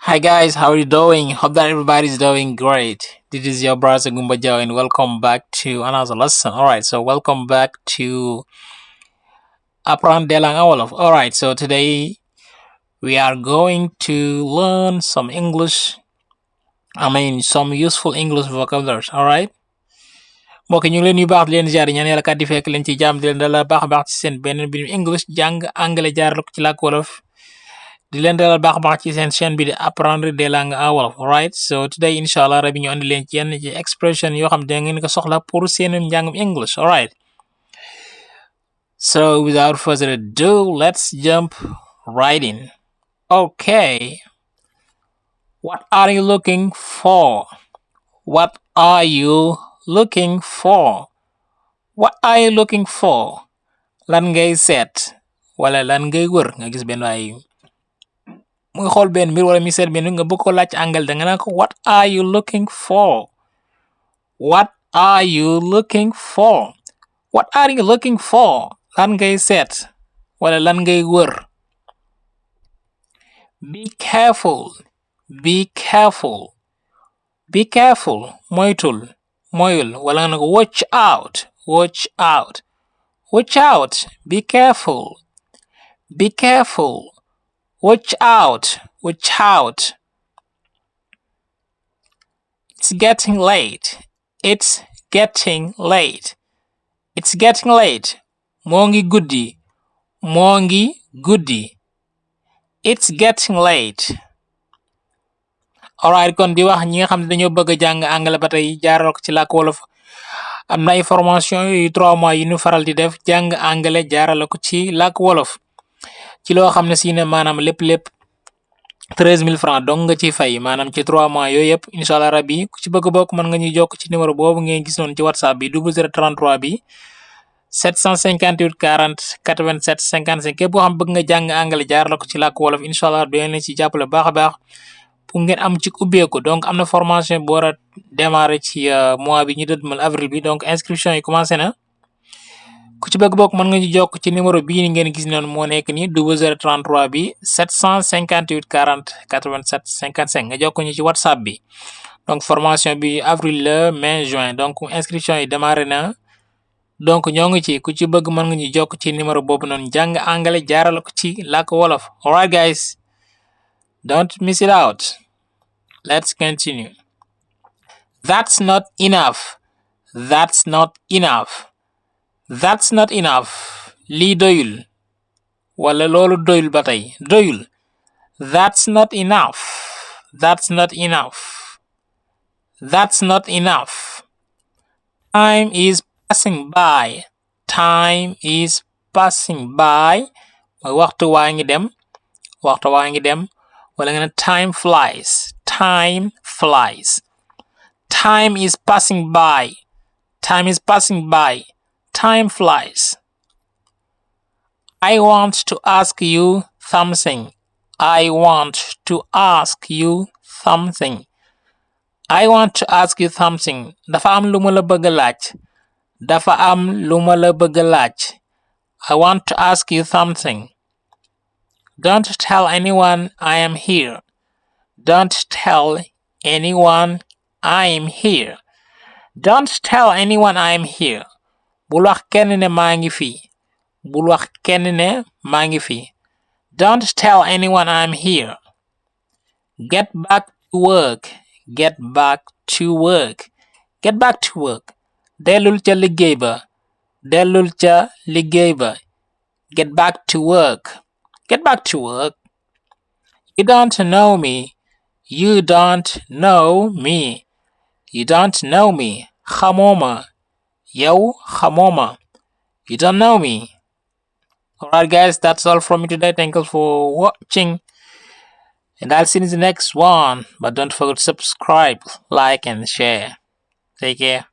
Hi guys, how are you doing? Hope that everybody's doing great. This is your brother Gumbajo and welcome back to another lesson. Alright, so welcome back to Wolof. Alright, so today we are going to learn some English, some useful English vocabularies. Alright? mbokk ñu ngi leen yu baax di leen ziar ñaan yàlla kat di fekk leen ci jàmm di leen dalal baax a baax ci seen benn bi English jàng anglais jaar la ko ci làkk wolof di leen dalal baax a baax ci seen chaîne bi di apprendre des langues en wolof. Alright, so today inshallah rabi ñu andi leen ci yenn ci expression yoo xam ne ngeen ko soxla pour seen njàngum English. Alright, so without further ado, let's jump right in. Okay, what are you looking for? What are you looking for? What are you looking for? Lan ngay seet wala lan ngay wër. Nga gis benn waay muy xool benn mbir wala mi seet benn nga bëgg ko laaj angal da nga naan ko what are you looking for? What are you looking for? What are you looking for? Lan ngay seet wala lan ngay wër. Be careful. Be careful. Be careful. Moytul. Moyul wala nga ne ko watch out. Watch out. Watch out. Be careful. Be careful. Watch out. Watch out. It's getting late. It's getting late. It's getting late. Moo ngi guddi. Moo ngi guddi. It's getting late. Alright, kon di wax ñi nga xam ne dañoo bëgg a jàng anglais ba tey jaaral ko ci làkk wolof am na ay formation yu 3 mois yi ñu faral di def jàng anglais jaarale ko ci làkk wolof ci loo xam ne si ne maanaam lépp 13000 francs donc nga ciy fay maanaam ci 3 mois yooyu yëpp inshallah rabbi ku ci bëgg bokk mën nga ñuy jokk ci numéro boobu ngeen gis noonu ci whatsapp bi 0033 bi 758 40 87 55 képp boo xam bëgg nga jàng anglais jaarale ko ci làkk wolof inshallah dinañ leen ci jàppale baax a baax pour ngeen am ci ubbeeku. Donc am na formation bu war a démarrer ci mois bi ñu dëdmal avril bi donc inscription yi commencé na ku ci bëgg bokk mën nga ñu jokk ci numéro bii ni ngeen gis noonu moo nekk ni 0033 bi 758 40 87 55 nga jokk ñu ci whatsapp bi. Donc formation bi avril la mai juin donc inscription yi démarré na donc ñoo ngi ci ku ci bëgg mën nga ñu jokk ci numéro boobu noonu jàng anglais jaarale ko ci làkk wolof. Alright guys, don't miss it out. Let's continue. That's not enough. That's not enough. That's not enough. Lii doyul wala loolu doyul ba tey doyul. That's not enough. That's not enough. That's not enough. Time is passing by. Time is passing by. mooy waxtu waa ngi dem. Waxtu waa ngi dem wala nga ne time flies. Time flies. Time is passing by. Time is passing by. Time flies. I want to ask you something. I want to ask you something. I want to ask you something. Dafa am lu ma la bëgg laaj. Dafa am lu ma la bëgg laaj. I want to ask you something. Don't tell anyone I am here. Don't tell anyone I am here. Don't tell anyone I am here. Bul wax kenn ne maa ngi fi. Bul wax kenn ne maa ngi fi. Don't tell anyone I am here. Get back to work. Get back to work. Get back to work. Dellul ca liggéey ba. Dellul ca liggéey ba. Get back to work. Get back to work. You don't know me. You don't know me. You don't know me. Xamoo ma. Yow xamoo ma. You don't know me. Alright guys, that's all from me today. Thank you for watching. And I'll see you in the next one. But don't forget to subscribe, like and share. Take care.